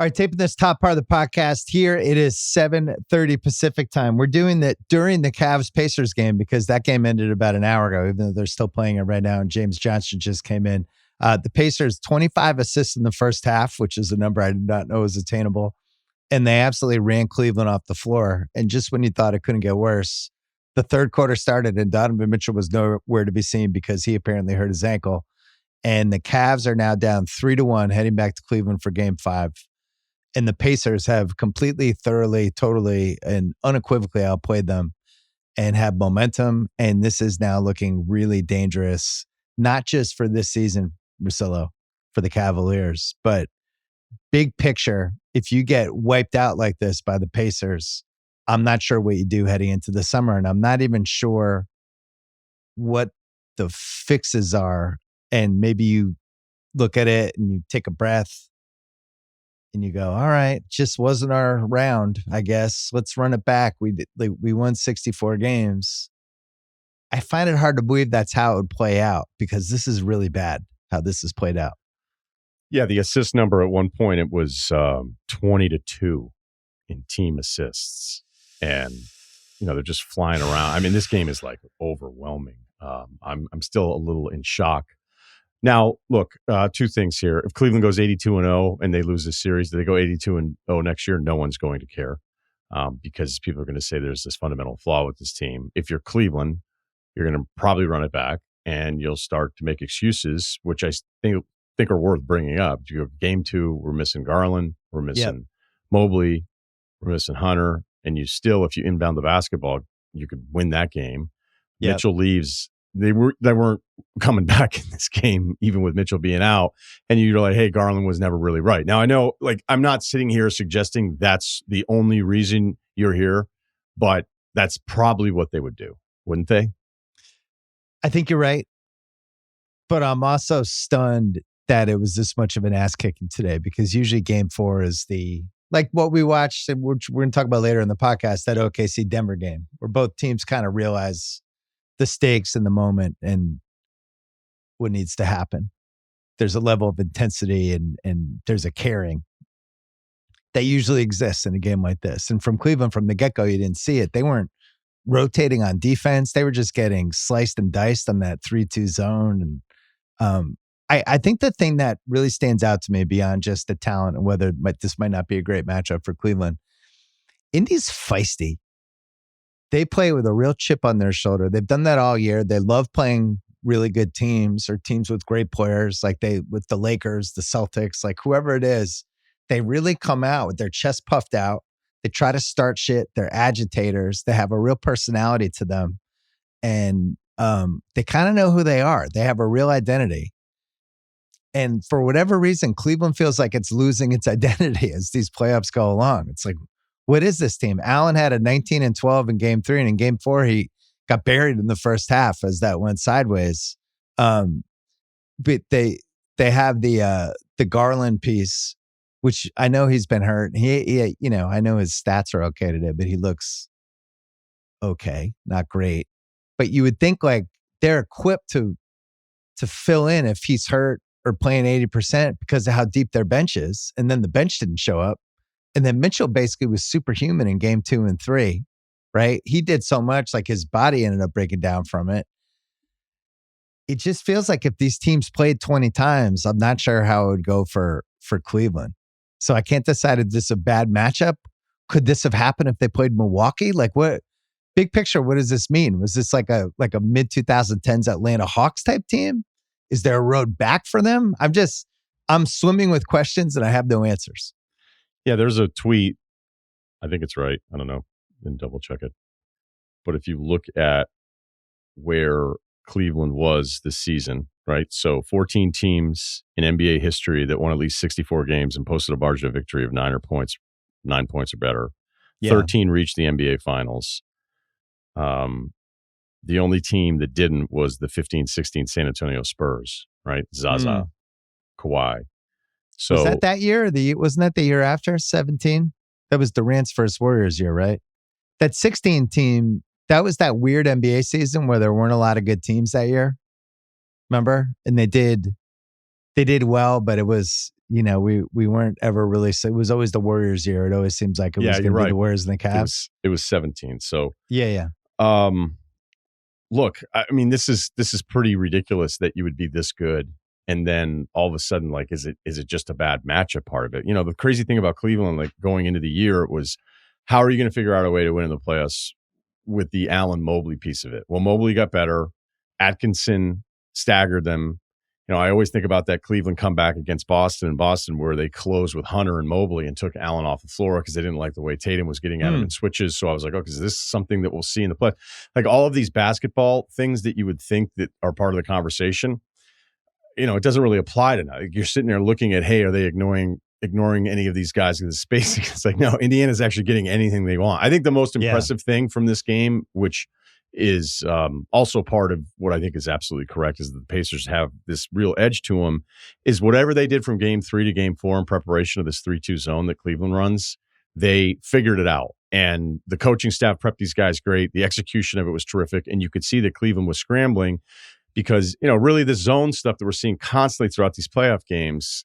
All right, taping this top part of the podcast here. It is 7:30 Pacific time. We're doing that during the Cavs-Pacers game because that game ended about an hour ago, even though they're still playing it right now, and James Johnson just came in. The Pacers, 25 assists in the first half, which is a number I did not know was attainable, and they absolutely ran Cleveland off the floor. And just when you thought it couldn't get worse, the third quarter started, and Donovan Mitchell was nowhere to be seen because he apparently hurt his ankle. And the Cavs are now down 3-1, heading back to Cleveland for Game 5. And the Pacers have completely, thoroughly, totally, and unequivocally outplayed them and have momentum. And this is now looking really dangerous, not just for this season, Russillo, for the Cavaliers, but big picture. If you get wiped out like this by the Pacers, I'm not sure what you do heading into the summer. And I'm not even sure what the fixes are. And maybe you look at it and you take a breath and you go, all right, just wasn't our round, I guess. Let's run it back. We won 64 games. I find it hard to believe that's how it would play out because this is really bad how this has played out. Yeah, the assist number at one point, it was 20-2 in team assists. And, they're just flying around. I mean, this game is like overwhelming. I'm still a little in shock. Now, look, two things here. If Cleveland goes 82-0 and they lose this series, do they go 82-0 next year? No one's going to care because people are going to say there's this fundamental flaw with this team. If you're Cleveland, you're going to probably run it back and you'll start to make excuses, which I think are worth bringing up. You go Game 2, we're missing Garland, we're missing Mobley, we're missing Hunter, and you still, if you inbound the basketball, you could win that game. Yep. Mitchell leaves. They weren't coming back in this game, even with Mitchell being out. And you're like, hey, Garland was never really right. Now, I know, I'm not sitting here suggesting that's the only reason you're here, but that's probably what they would do, wouldn't they? I think you're right. But I'm also stunned that it was this much of an ass kicking today because usually Game 4 is what we watched, and which we're going to talk about later in the podcast, that OKC Denver game, where both teams kind of realize the stakes in the moment and what needs to happen. There's a level of intensity and there's a caring that usually exists in a game like this. And from Cleveland, from the get-go, you didn't see it. They weren't rotating on defense. They were just getting sliced and diced on that 3-2 zone. And I think the thing that really stands out to me beyond just the talent and whether this might not be a great matchup for Cleveland, Indy's feisty. They play with a real chip on their shoulder. They've done that all year. They love playing really good teams or teams with great players, with the Lakers, the Celtics, whoever it is. They really come out with their chest puffed out. They try to start shit. They're agitators. They have a real personality to them. And they kind of know who they are. They have a real identity. And for whatever reason, Cleveland feels like it's losing its identity as these playoffs go along. It's like, what is this team? Allen had a 19-12 in Game 3, and in Game 4, he got buried in the first half as that went sideways. But they have the Garland piece, which I know he's been hurt. He I know his stats are okay today, but he looks okay, not great. But you would think they're equipped to fill in if he's hurt or playing 80% because of how deep their bench is. And then the bench didn't show up. And then Mitchell basically was superhuman in Game 2 and 3, right? He did so much, his body ended up breaking down from it. It just feels like if these teams played 20 times, I'm not sure how it would go for Cleveland. So I can't decide if this is a bad matchup. Could this have happened if they played Milwaukee? What big picture, what does this mean? Was this like a mid-2010s Atlanta Hawks type team? Is there a road back for them? I'm swimming with questions and I have no answers. Yeah, there's a tweet. I think it's right. I don't know. Then double check it. But if you look at where Cleveland was this season, right? So 14 teams in NBA history that won at least 64 games and posted a margin of victory of 9 points or better. Yeah. 13 reached the NBA finals. The only team that didn't was the 15-16 San Antonio Spurs, right? Zaza, Kawhi. So was that year? Wasn't that the year after 17? That was Durant's first Warriors year, right? That 16 team, that was that weird NBA season where there weren't a lot of good teams that year. Remember? And they did well, but it was, we weren't ever really. It was always the Warriors' year. It always seems like it was going to be the Warriors and the Cavs. It was 17. So yeah. Look, I mean, this is pretty ridiculous that you would be this good, and then all of a sudden, like, is it just a bad matchup part of it? The crazy thing about Cleveland, like going into the year, it was how are you going to figure out a way to win in the playoffs with the Allen Mobley piece of it? Well, Mobley got better. Atkinson staggered them. I always think about that Cleveland comeback against Boston in Boston where they closed with Hunter and Mobley and took Allen off the floor because they didn't like the way Tatum was getting at him in switches. So I was like, okay, is this something that we'll see in the play? Like all of these basketball things that you would think that are part of the conversation, it doesn't really apply to now. You're sitting there looking at, hey, are they ignoring any of these guys in the space? It's like, no, Indiana's actually getting anything they want. I think the most impressive thing from this game, which is also part of what I think is absolutely correct, is that the Pacers have this real edge to them, is whatever they did from game 3 to game 4 in preparation of this 3-2 zone that Cleveland runs, they figured it out. And the coaching staff prepped these guys great. The execution of it was terrific. And you could see that Cleveland was scrambling because, really the zone stuff that we're seeing constantly throughout these playoff games,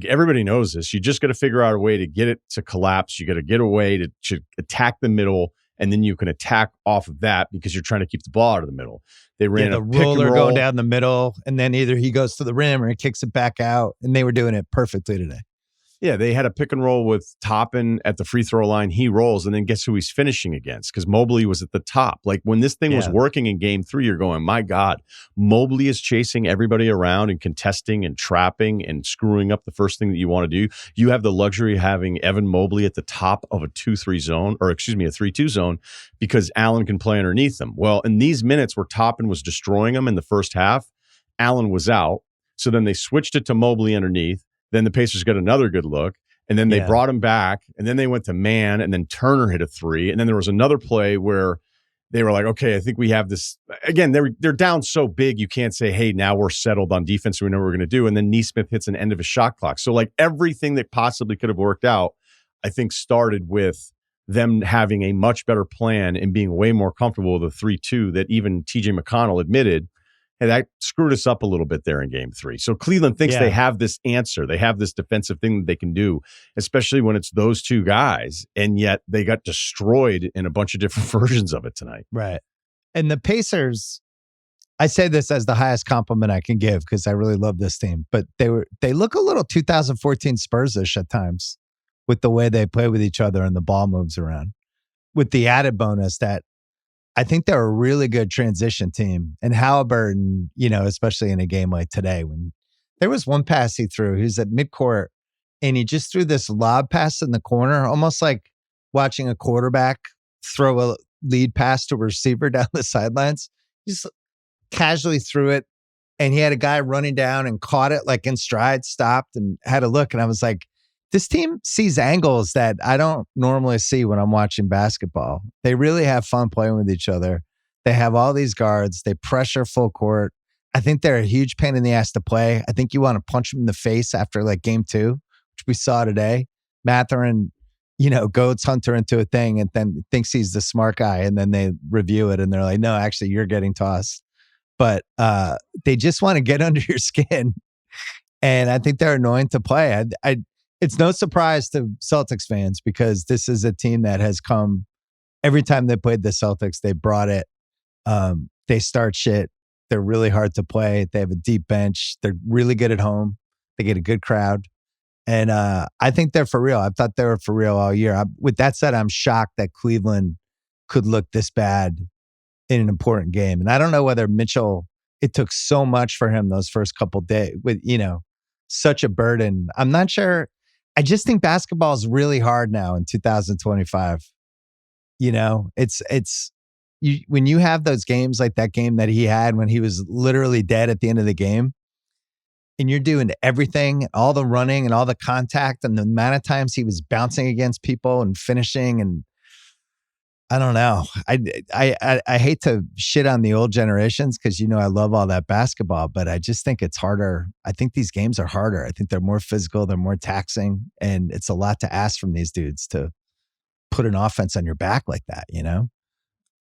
everybody knows this. You just got to figure out a way to get it to collapse. You got to get a way to attack the middle, and then you can attack off of that because you're trying to keep the ball out of the middle. They ran a roller going down the middle, and then either he goes to the rim or he kicks it back out, and they were doing it perfectly today. Yeah, they had a pick and roll with Toppin at the free throw line. He rolls, and then guess who he's finishing against? Because Mobley was at the top. Like when this thing was working in game 3, you're going, my God, Mobley is chasing everybody around and contesting and trapping and screwing up the first thing that you want to do. You have the luxury of having Evan Mobley at the top of a 2-3 zone, or excuse me, a 3-2 zone, because Allen can play underneath them. Well, in these minutes where Toppin was destroying them in the first half, Allen was out. So then they switched it to Mobley underneath. Then the Pacers got another good look, and then they brought him back, and then they went to man, and then Turner hit a 3, and then there was another play where they were like, okay, I think we have this. Again, they're down so big, you can't say, hey, now we're settled on defense, we know what we're going to do, and then Nesmith hits an end of a shot clock. So like everything that possibly could have worked out, I think started with them having a much better plan and being way more comfortable with the 3-2 that even TJ McConnell admitted. And that screwed us up a little bit there in game 3. So Cleveland thinks they have this answer. They have this defensive thing that they can do, especially when it's those two guys. And yet they got destroyed in a bunch of different versions of it tonight. Right. And the Pacers, I say this as the highest compliment I can give because I really love this team, but they look a little 2014 Spurs-ish at times with the way they play with each other and the ball moves around, with the added bonus that I think they're a really good transition team. And Halliburton, especially in a game like today, when there was one pass he threw, he was at midcourt and he just threw this lob pass in the corner, almost like watching a quarterback throw a lead pass to a receiver down the sidelines. He just casually threw it. And he had a guy running down and caught it like in stride, stopped and had a look. And I was like, this team sees angles that I don't normally see when I'm watching basketball. They really have fun playing with each other. They have all these guards. They pressure full court. I think they're a huge pain in the ass to play. I think you want to punch them in the face after like game 2, which we saw today. Mathurin, goats Hunter into a thing and then thinks he's the smart guy. And then they review it and they're like, no, actually you're getting tossed. But they just want to get under your skin. And I think they're annoying to play. It's no surprise to Celtics fans because this is a team that has come every time they played the Celtics, they brought it. They start shit. They're really hard to play. They have a deep bench. They're really good at home. They get a good crowd. And I think they're for real. I thought they were for real all year. With that said, I'm shocked that Cleveland could look this bad in an important game. And I don't know whether Mitchell, it took so much for him those first couple days with, such a burden. I'm not sure. I just think basketball is really hard now in 2025. When you have those games like that game that he had when he was literally dead at the end of the game, and you're doing everything, all the running and all the contact and the amount of times he was bouncing against people and finishing, and I don't know. I hate to shit on the old generations because, I love all that basketball, but I just think it's harder. I think these games are harder. I think they're more physical. They're more taxing. And it's a lot to ask from these dudes to put an offense on your back like that,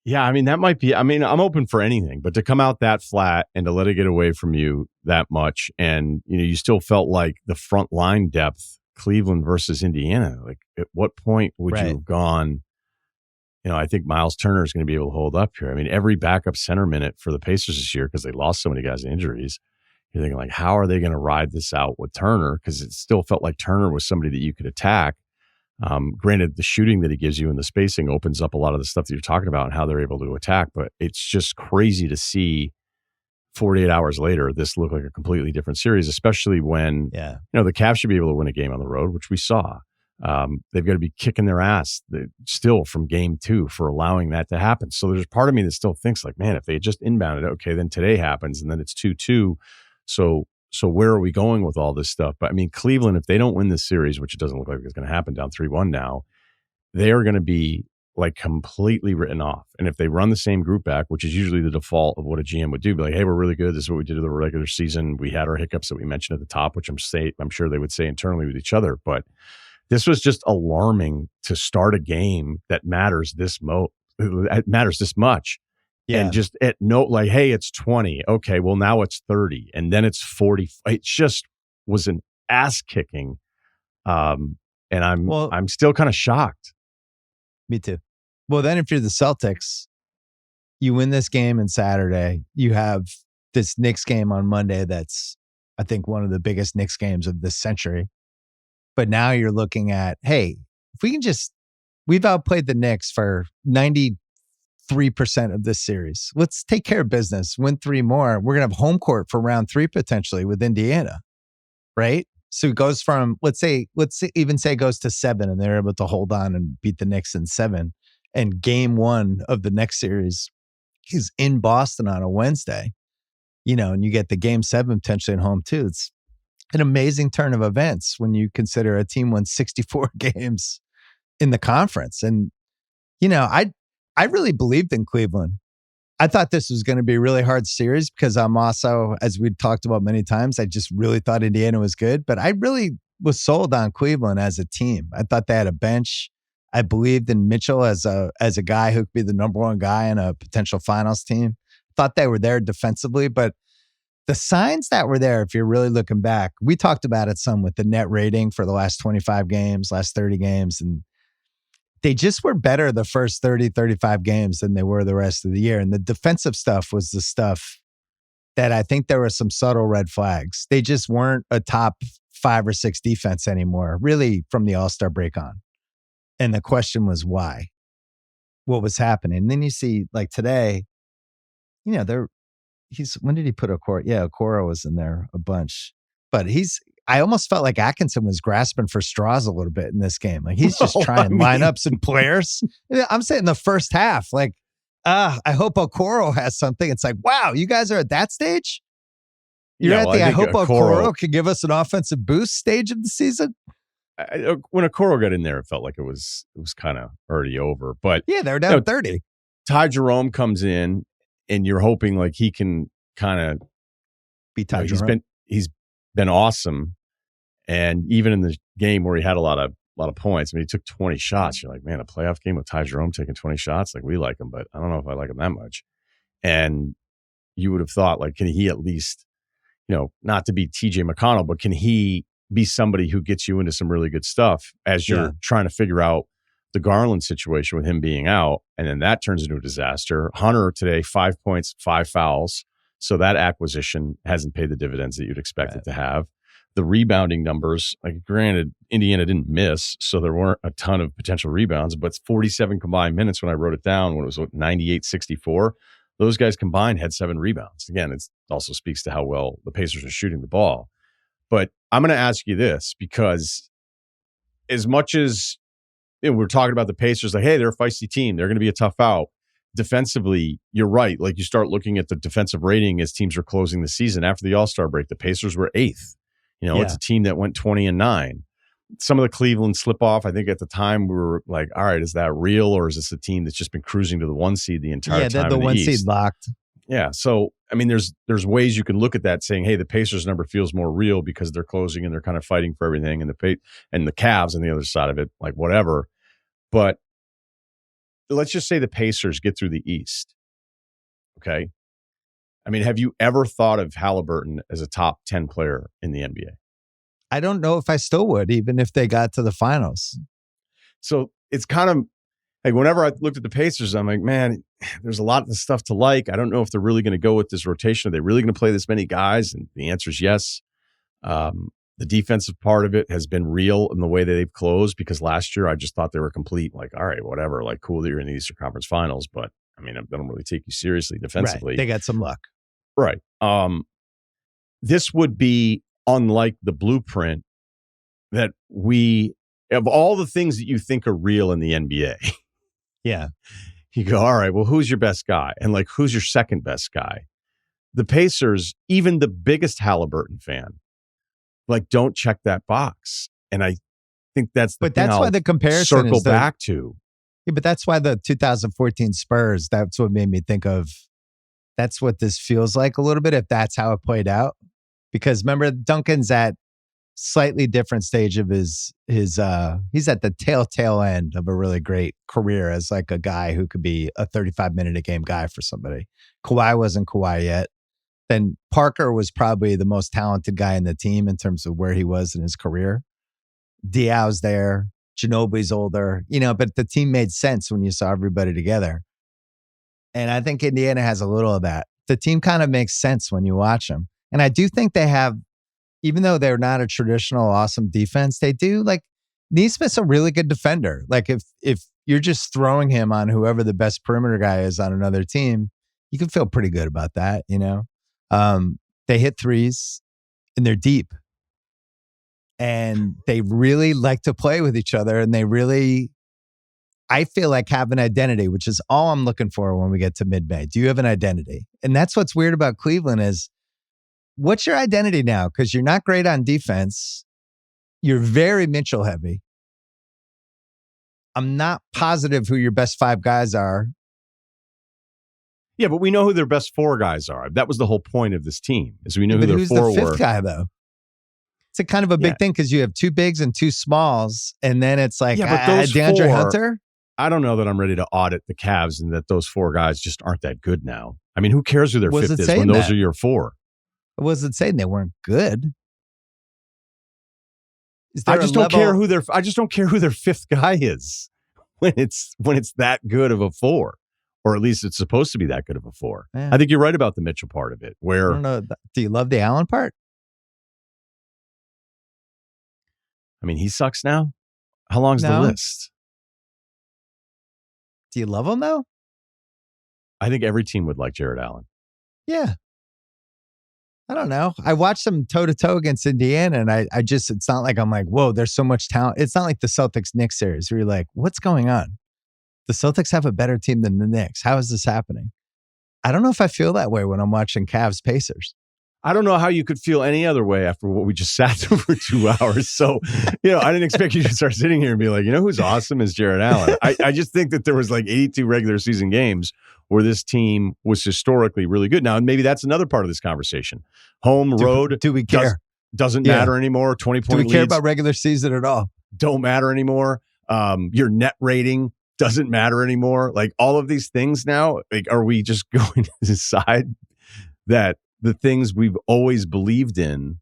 Yeah, I mean, that might be, I mean, I'm open for anything, but to come out that flat and to let it get away from you that much, and, you still felt like the front line depth, Cleveland versus Indiana, like at what point would you Right. have gone, I think Miles Turner is going to be able to hold up here. I mean, every backup center minute for the Pacers this year, because they lost so many guys to injuries, you're thinking like, how are they going to ride this out with Turner? Because it still felt like Turner was somebody that you could attack. Granted, the shooting that he gives you and the spacing opens up a lot of the stuff that you're talking about and how they're able to attack. But it's just crazy to see 48 hours later, this look like a completely different series, especially when, the Cavs should be able to win a game on the road, which we saw. They've got to be kicking their ass still from game 2 for allowing that to happen. So there's part of me that still thinks like, man, if they had just inbounded, okay, then today happens and then it's 2-2. So where are we going with all this stuff? But I mean, Cleveland, if they don't win this series, which it doesn't look like it's going to happen, down 3-1 now, they are going to be like completely written off. And if they run the same group back, which is usually the default of what a GM would do, be like, hey, we're really good. This is what we did in the regular season. We had our hiccups that we mentioned at the top, which I'm sure they would say internally with each other. But this was just alarming to start a game that matters it matters this much. Yeah. And just at like, hey, it's 20. Okay, well, now it's 30. And then it's 40. It just was an ass kicking. And I'm still kind of shocked. Me too. Well, then if you're the Celtics, you win this game on Saturday. You have this Knicks game on Monday that's, I think, one of the biggest Knicks games of this century. But now you're looking at, hey, if we can we've outplayed the Knicks for 93% of this series. Let's take care of business, win 3 more. We're going to have home court for round 3 potentially with Indiana, right? So it goes from, let's even say it goes to 7 and they're able to hold on and beat the Knicks in 7. And game 1 of the next series is in Boston on a Wednesday, and you get the game 7 potentially at home too. It's an amazing turn of events when you consider a team won 64 games in the conference. And, I really believed in Cleveland. I thought this was going to be a really hard series because I'm also, as we've talked about many times, I just really thought Indiana was good, but I really was sold on Cleveland as a team. I thought they had a bench. I believed in Mitchell as a guy who could be the number 1 guy in a potential finals team. Thought they were there defensively, but the signs that were there, if you're really looking back, we talked about it some with the net rating for the last 25 games, last 30 games, and they just were better the first 30, 35 games than they were the rest of the year. And the defensive stuff was the stuff that I think there were some subtle red flags. They just weren't a top 5 or 6 defense anymore, really from the All-Star break on. And the question was why? What was happening? And then you see like today, when did he put Okoro? Yeah, Okoro was in there a bunch. But I almost felt like Atkinson was grasping for straws a little bit in this game. Like he's just trying lineups and players. I'm saying the first half, like, I hope Okoro has something. It's like, wow, you guys are at that stage? I hope Okoro can give us an offensive boost stage of the season. When Okoro got in there, it felt like it was kind of already over. But yeah, they're down 30. Ty Jerome comes in, and you're hoping like he can kind of be Ty Jerome. He's been awesome. And even in the game where he had a lot of points, I mean, he took 20 shots. You're like, man, a playoff game with Ty Jerome taking 20 shots, like we like him, but I don't know if I like him that much. And you would have thought, like, can he at least, not to be TJ McConnell, but can he be somebody who gets you into some really good stuff as you're trying to figure out the Garland situation with him being out, and then that turns into a disaster. Hunter today, 5 points, 5 fouls. So that acquisition hasn't paid the dividends that you'd expect it to have. The rebounding numbers, like granted, Indiana didn't miss, so there weren't a ton of potential rebounds, but 47 combined minutes when I wrote it down, when it was 98-64, those guys combined had 7 rebounds. Again, it also speaks to how well the Pacers are shooting the ball. But I'm going to ask you this, because as much as we're talking about the Pacers, like, hey, they're a feisty team, they're going to be a tough out. Defensively, you're right. Like, you start looking at the defensive rating as teams are closing the season. After the All-Star break, the Pacers were 8th. It's a team that went 20-9. Some of the Cleveland slip off, I think at the time we were like, all right, is that real, or is this a team that's just been cruising to the 1 seed the entire time? Yeah, the 1 seed locked. Yeah, so I mean, there's ways you can look at that, saying, hey, the Pacers number feels more real because they're closing and they're kind of fighting for everything, and the Cavs on the other side of it, like whatever. But let's just say the Pacers get through the East. Okay. I mean, have you ever thought of Halliburton as a top 10 player in the NBA? I don't know if I still would, even if they got to the finals. So it's kind of like whenever I looked at the Pacers, I'm like, man, there's a lot of stuff to like. I don't know if they're really going to go with this rotation. Are they really going to play this many guys? And the answer is yes. The defensive part of it has been real in the way that they've closed, because last year I just thought they were complete, like, all right, whatever, like, cool that you're in the Eastern Conference Finals, but I mean, I don't really take you seriously defensively. Right. They got some luck. Right. This would be unlike the blueprint that of all the things that you think are real in the NBA. Yeah. You go, all right, well, who's your best guy? And like, who's your second best guy? The Pacers, even the biggest Halliburton fan, like, don't check that box. And I think that's the thing. That's why the comparison circle is back to. Yeah, but that's why the 2014 Spurs, that's what made me think of, that's what this feels like a little bit, if that's how it played out. Because remember, Duncan's at slightly different stage of his he's at the tail end of a really great career as like a guy who could be a 35-minute a game guy for somebody. Kawhi wasn't Kawhi yet. Then Parker was probably the most talented guy in the team in terms of where he was in his career. Diaw's there. Ginobili's older, but the team made sense when you saw everybody together. And I think Indiana has a little of that. The team kind of makes sense when you watch them. And I do think they have, even though they're not a traditional awesome defense, they do, like, Neesmith's a really good defender. Like, if you're just throwing him on whoever the best perimeter guy is on another team, you can feel pretty good about that, They hit threes and they're deep. And they really like to play with each other. And they really, I feel like, have an identity, which is all I'm looking for when we get to mid-May. Do you have an identity? And that's what's weird about Cleveland is, what's your identity now? Because you're not great on defense. You're very Mitchell heavy. I'm not positive who your best five guys are. Yeah, but we know who their best four guys are. That was the whole point of this team, is we knew who their who's four the fifth were. Guy, though? It's a kind of a big thing because you have two bigs and two smalls, and then it's like, but those DeAndre four, Hunter? I don't know that I'm ready to audit the Cavs and that those four guys just aren't that good now. I mean, who cares who their fifth is when those are your four? I wasn't saying they weren't good. I just don't care who their fifth guy is when it's that good of a four, or at least it's supposed to be that good of a four. Yeah. I think you're right about the Mitchell part of it. Where, I don't know. Do you love the Allen part? I mean, he sucks now. How long's the list? Do you love him though? I think every team would like Jared Allen. Yeah. I don't know. I watched them toe-to-toe against Indiana, and I it's not like I'm like, whoa, there's so much talent. It's not like the Celtics-Knicks series where you're like, what's going on? The Celtics have a better team than the Knicks. How is this happening? I don't know if I feel that way when I'm watching Cavs-Pacers. I don't know how you could feel any other way after what we just sat through for 2 hours. So, I didn't expect you to start sitting here and be like, who's awesome is Jared Allen. I just think that there was like 82 regular season games where this team was historically really good. Now, maybe that's another part of this conversation. Road. Do we care? Doesn't matter anymore. 20-point leads. Do we care about regular season at all? Don't matter anymore. Your net rating doesn't matter anymore. Like, all of these things now, like, are we just going to decide that the things we've always believed in,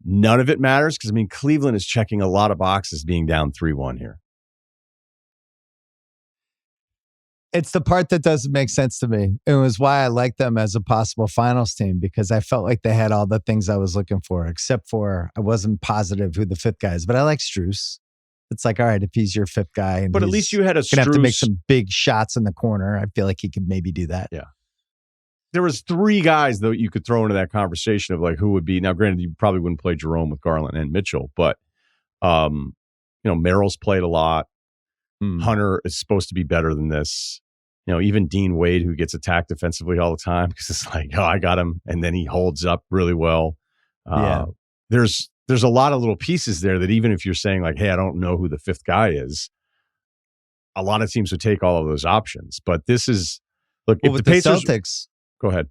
none of it matters? Because, I mean, Cleveland is checking a lot of boxes being down 3-1 here. It's the part that doesn't make sense to me. It was why I like them as a possible finals team, because I felt like they had all the things I was looking for, except for I wasn't positive who the fifth guy is. But I like Strus. It's like, all right, if he's your fifth guy, and but at least you had a Strus. Gonna have to make some big shots in the corner. I feel like he could maybe do that. Yeah. There was 3 guys, though, you could throw into that conversation of like who would be. Now, granted, you probably wouldn't play Jerome with Garland and Mitchell, but Merrill's played a lot. Hunter is supposed to be better than this. Even Dean Wade, who gets attacked defensively all the time because it's like, oh, I got him, and then he holds up really well. There's a lot of little pieces there that even if you're saying like, hey, I don't know who the fifth guy is, a lot of teams would take all of those options. But this is, look, if with the Pacers, Celtics. Go ahead.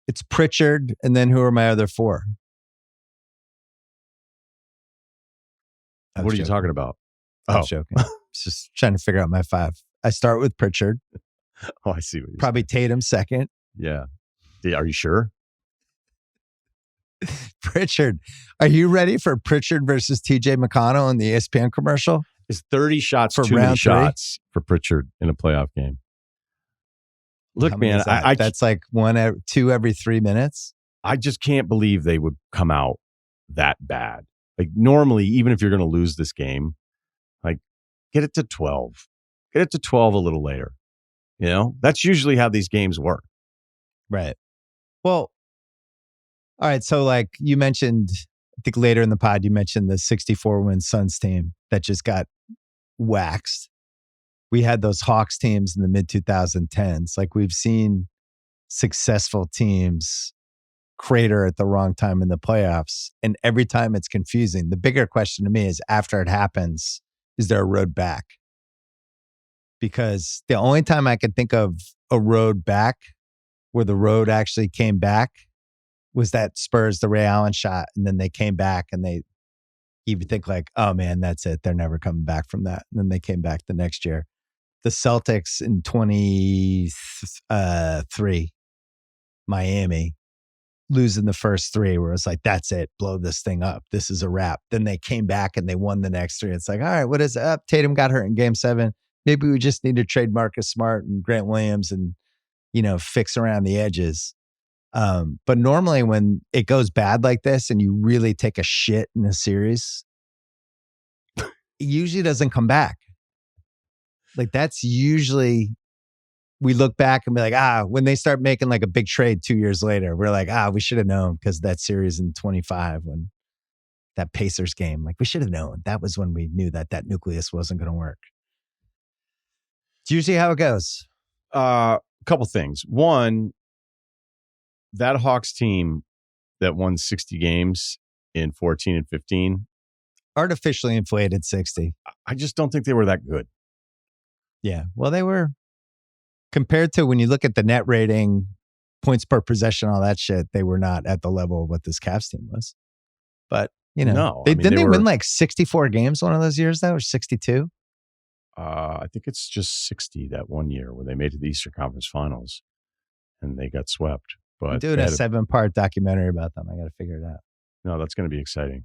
It's Pritchard, and then who are my other 4? What are you talking about? I was joking. Just trying to figure out my 5. I start with Pritchard. Oh, I see what you're Probably saying. Tatum second. Yeah. Are you sure? Pritchard. Are you ready for Pritchard versus TJ McConnell in the ESPN commercial? Is 30 shots For too many round three? shots for Pritchard in a playoff game? How Look, many man, is that? That's like two every 3 minutes. I just can't believe they would come out that bad. Like normally, even if you're going to lose this game, like get it to 12. Get it to 12 a little later. You know, that's usually how these games work. Right. Well, all right. So like you mentioned, I think later in the pod, you mentioned the 64-win Suns team that just got waxed. We had those Hawks teams in the mid-2010s. Like we've seen successful teams crater at the wrong time in the playoffs. And every time it's confusing. The bigger question to me is after it happens, is there a road back? Because the only time I could think of a road back where the road actually came back was that Spurs, the Ray Allen shot. And then they came back and they even think like, oh man, that's it. They're never coming back from that. And then they came back the next year. The Celtics in 23, Miami, losing the first three where it's like, that's it, blow this thing up. This is a wrap. Then they came back and they won the next three. It's like, all right, what is up? Tatum got hurt in game 7. Maybe we just need to trade Marcus Smart and Grant Williams and, fix around the edges. But normally when it goes bad like this and you really take a shit in a series, it usually doesn't come back. Like that's usually, we look back and be like, when they start making like a big trade 2 years later, we're like, we should have known because that series in 25 when that Pacers game, like we should have known. That was when we knew that nucleus wasn't going to work. It's usually how it goes. A couple things. One, that Hawks team that won 60 games in 14 and 15. Artificially inflated 60. I just don't think they were that good. Yeah. Well, they were, compared to when you look at the net rating, points per possession, all that shit, they were not at the level of what this Cavs team was. But, No, didn't they win like 64 games one of those years though, or 62? I think it's just 60 that one year where they made it to the Eastern Conference Finals and they got swept. But I'm doing a 7-part documentary about them. I got to figure it out. No, that's going to be exciting.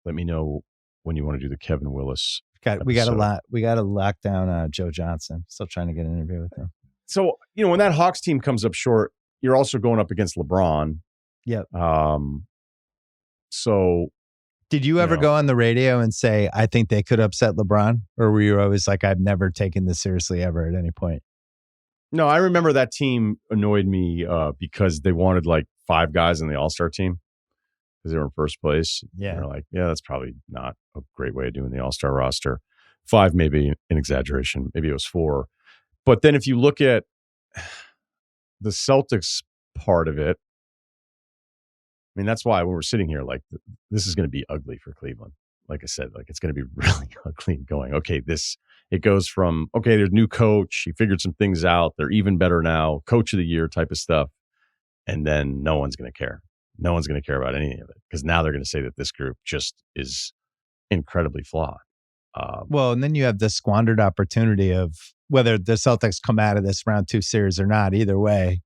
Let me know when you want to do the Kevin Willis. We got to lock down Joe Johnson. Still trying to get an interview with him. So, when that Hawks team comes up short, you're also going up against LeBron. Yep. So did you ever go on the radio and say, I think they could upset LeBron? Or were you always like, I've never taken this seriously ever at any point? No, I remember that team annoyed me because they wanted like 5 guys in the All-Star team because they were in first place. Yeah. And they're like, yeah, that's probably not a great way of doing the All-Star roster. 5 maybe an exaggeration. Maybe it was 4. But then if you look at the Celtics part of it, I mean, that's why when we're sitting here, like, this is going to be ugly for Cleveland. Like I said, like, it's going to be really ugly going, okay, it goes from, okay, there's a new coach. He figured some things out. They're even better now. Coach of the year type of stuff. And then no one's going to care. No one's going to care about any of it because now they're going to say that this group just is incredibly flawed. Well, and then you have the squandered opportunity of whether the Celtics come out of this round 2 series or not. Either way,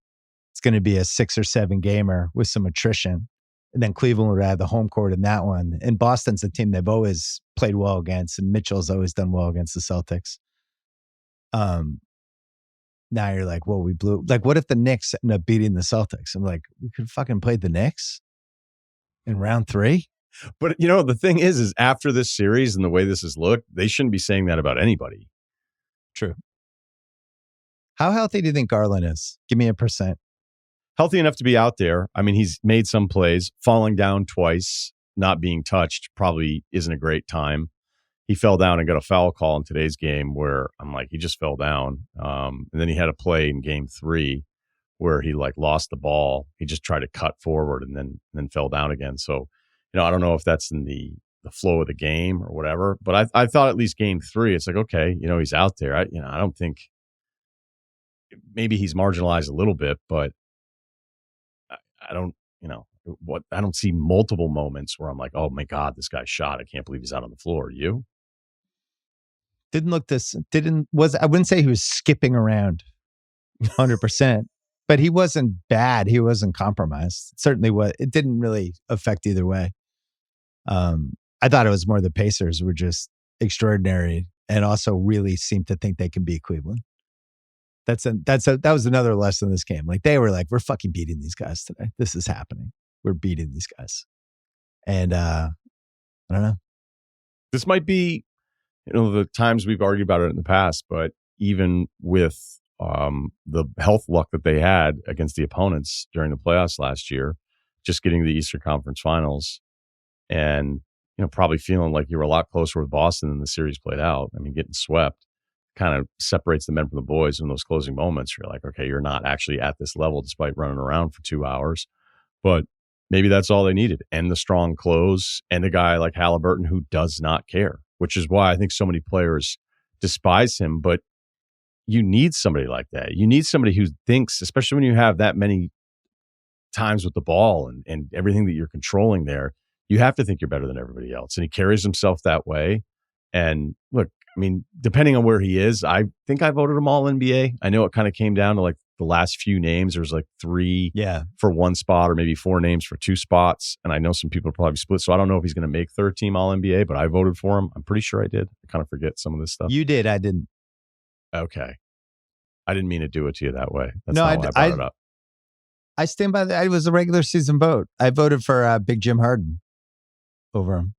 it's going to be a 6 or 7 gamer with some attrition. And then Cleveland would have the home court in that one. And Boston's a team they've always played well against, and Mitchell's always done well against the Celtics. Now you're like, well, we blew. Like, what if the Knicks end up beating the Celtics? I'm like, we could fucking play the Knicks in round 3. But the thing is after this series and the way this has looked, they shouldn't be saying that about anybody. True. How healthy do you think Garland is? Give me a percent. Healthy enough to be out there. I mean, he's made some plays, falling down twice, not being touched probably isn't a great time. He fell down and got a foul call in today's game where I'm like, he just fell down. And then he had a play in game 3 where he like lost the ball. He just tried to cut forward and then fell down again. So, I don't know if that's in the flow of the game or whatever, but I thought at least game 3, it's like, okay, he's out there. I don't think maybe he's marginalized a little bit, but I don't, I don't see multiple moments where I'm like, oh my God, this guy shot. I can't believe he's out on the floor. You? I wouldn't say he was skipping around 100%, but he wasn't bad. He wasn't compromised. It didn't really affect either way. I thought it was more the Pacers were just extraordinary and also really seemed to think they can beat Cleveland. That was another lesson in this game. Like they were like, we're fucking beating these guys today. This is happening. We're beating these guys. And I don't know. This might be, the times we've argued about it in the past, but even with the health luck that they had against the opponents during the playoffs last year, just getting to the Eastern Conference Finals and, probably feeling like you were a lot closer with Boston than the series played out. I mean, getting swept kind of separates the men from the boys in those closing moments. You're like, okay, you're not actually at this level despite running around for 2 hours. But maybe that's all they needed. And the strong close and a guy like Halliburton who does not care, which is why I think so many players despise him. But you need somebody like that. You need somebody who thinks, especially when you have that many times with the ball and everything that you're controlling there, you have to think you're better than everybody else. And he carries himself that way. And look, I mean, depending on where he is, I think I voted him all NBA. I know it kind of came down to like the last few names. There was like 3 for 1 spot or maybe 4 names for 2 spots. And I know some people are probably split. So I don't know if he's going to make third team all NBA, but I voted for him. I'm pretty sure I did. I kind of forget some of this stuff. You did. I didn't. Okay. I didn't mean to do it to you that way. That's not why I brought it up. I stand by that. It was a regular season vote. I voted for Big Jim Harden over him.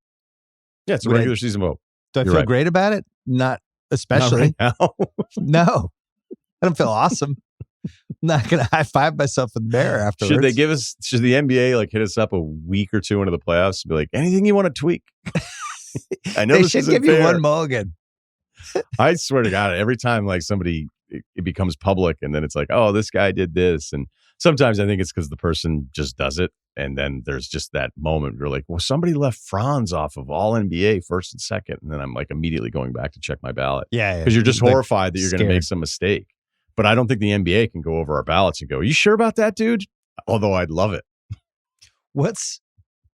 Yeah, it's a regular season vote. Do I feel great about it? Not especially. Not right now. No. I don't feel awesome. I'm not going to high five myself in the mirror afterwards. Should the NBA like hit us up a week or 2 into the playoffs and be like, anything you want to tweak? I know they this should isn't give fair. you one mulligan. I swear to God, every time like somebody, it becomes public and then it's like, oh, this guy did this. And sometimes I think it's because the person just does it. And then there's just that moment where you're like, well, somebody left Franz off of all NBA first and second. And then I'm like immediately going back to check my ballot. Yeah. Because you're just horrified that you're going to make some mistake. But I don't think the NBA can go over our ballots and go, are you sure about that, dude? Although I'd love it. What's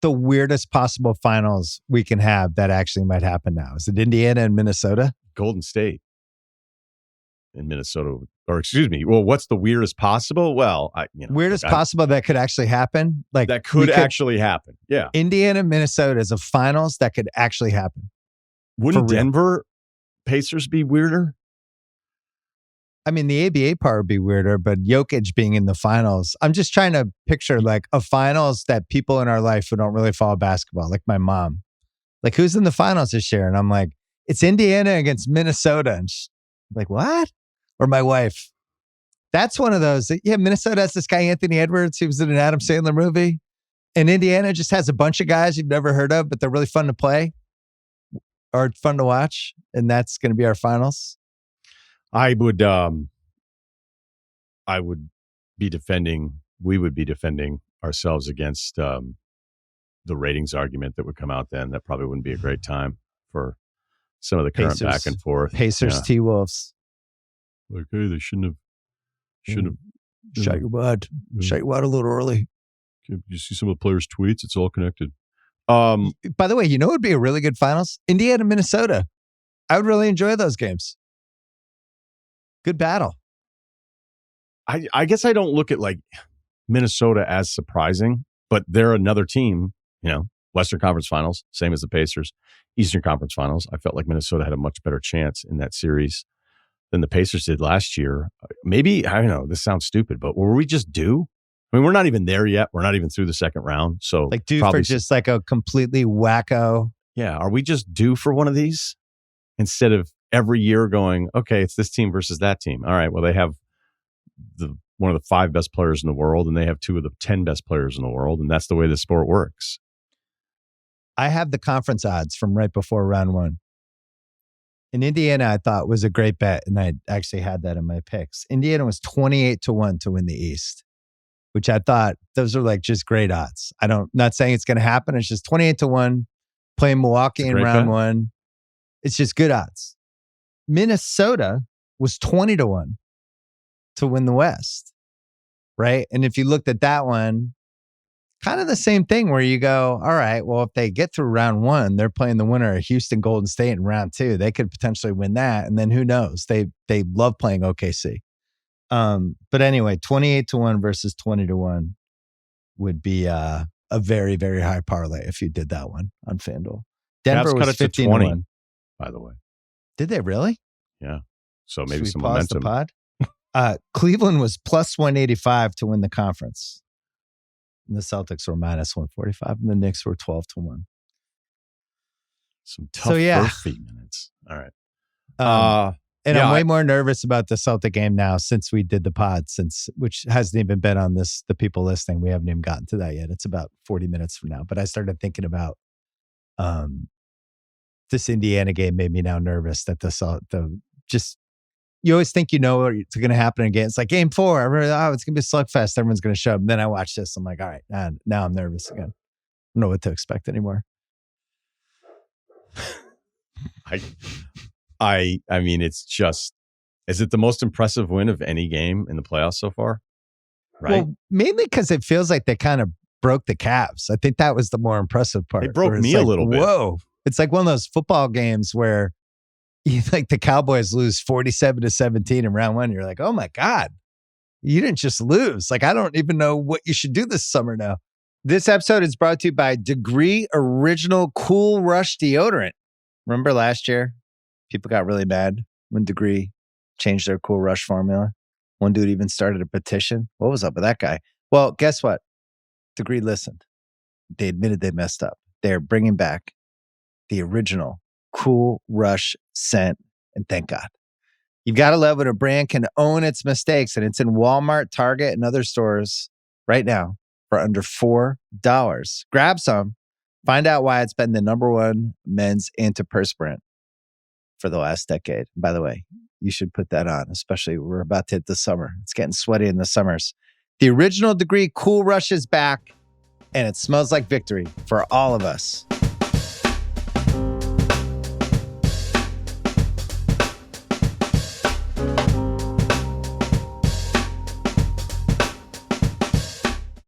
the weirdest possible finals we can have that actually might happen now? Is it Indiana and Minnesota? Golden State in Minnesota. Or excuse me. Well, what's the weirdest possible? Well, weirdest possible that could actually happen? Like that could actually happen. Yeah. Indiana, Minnesota is a finals that could actually happen. Wouldn't Denver Pacers be weirder? I mean, the ABA part would be weirder, but Jokic being in the finals, I'm just trying to picture like a finals that people in our life who don't really follow basketball, like my mom, like who's in the finals this year? And I'm like, it's Indiana against Minnesota. And she's like, what? Or my wife. That's one of those. Yeah, Minnesota has this guy, Anthony Edwards. He was in an Adam Sandler movie. And Indiana just has a bunch of guys you've never heard of, but they're really fun to play or fun to watch. And that's going to be our finals. We would be defending ourselves against the ratings argument that would come out then. That probably wouldn't be a great time for some of the current back and forth. Pacers, T-Wolves. Like, hey, they shouldn't have shut your wad. Shut your wad a little early. You see some of the players' tweets? It's all connected. By the way, you know what would be a really good finals? Indiana, Minnesota. I would really enjoy those games. Good battle. I guess I don't look at like Minnesota as surprising, but they're another team, Western Conference Finals, same as the Pacers. Eastern Conference Finals, I felt like Minnesota had a much better chance in that series than the Pacers did last year. Maybe, I don't know, this sounds stupid, but were we just due? I mean, we're not even there yet. We're not even through the second round. So like due for just like a completely wacko. Yeah. Are we just due for one of these instead of every year going, okay, it's this team versus that team. All right, well, they have one of the 5 best players in the world, and they have 2 of the 10 best players in the world, and that's the way the sport works. I have the conference odds from right before round 1. In Indiana, I thought was a great bet, and I actually had that in my picks. Indiana was 28-1 to win the East, which I thought those are like just great odds. Not saying it's going to happen. It's just 28-1 playing Milwaukee in round 1. It's just good odds. Minnesota was 20-1 to win the West, right? And if you looked at that one, kind of the same thing where you go, all right, well, if they get through round one, they're playing the winner of Houston Golden State in round two. They could potentially win that. And then who knows? They love playing OKC. But anyway, 28-1 versus 20-1 would be a very, very high parlay if you did that one on FanDuel. Denver Cavs was cut it to 15-1. By the way. Did they really? Yeah. So maybe Should some we pause momentum. the pod? Cleveland was plus 185 to win the conference. And the Celtics were minus 145, and the Knicks were 12-1. Some tough birthday minutes. All right. I'm way more nervous about the Celtic game now since we did the pod, which hasn't even been on the people listening. We haven't even gotten to that yet. It's about 40 minutes from now. But I started thinking about this Indiana game made me now nervous that you always think you know what's going to happen again. It's like game 4. It's going to be a slugfest. Everyone's going to show up. And then I watch this. I'm like, all right, now I'm nervous again. I don't know what to expect anymore. I mean, it's just, is it the most impressive win of any game in the playoffs so far? Right. Well, mainly because it feels like they kind of broke the Cavs. I think that was the more impressive part. They broke me a little bit. Whoa. It's like one of those football games where like the Cowboys lose 47-17 in round 1. You're like, oh my God, you didn't just lose. Like, I don't even know what you should do this summer now. This episode is brought to you by Degree Original Cool Rush Deodorant. Remember last year? People got really mad when Degree changed their Cool Rush formula. One dude even started a petition. What was up with that guy? Well, guess what? Degree listened. They admitted they messed up. They're bringing back the original Cool Rush scent, and thank God. You've got to love when a brand can own its mistakes, and it's in Walmart, Target, and other stores right now for under $4. Grab some. Find out why it's been the #1 men's antiperspirant for the last decade. By the way, you should put that on, especially we're about to hit the summer. It's getting sweaty in the summers. The original Degree Cool Rush is back, and it smells like victory for all of us.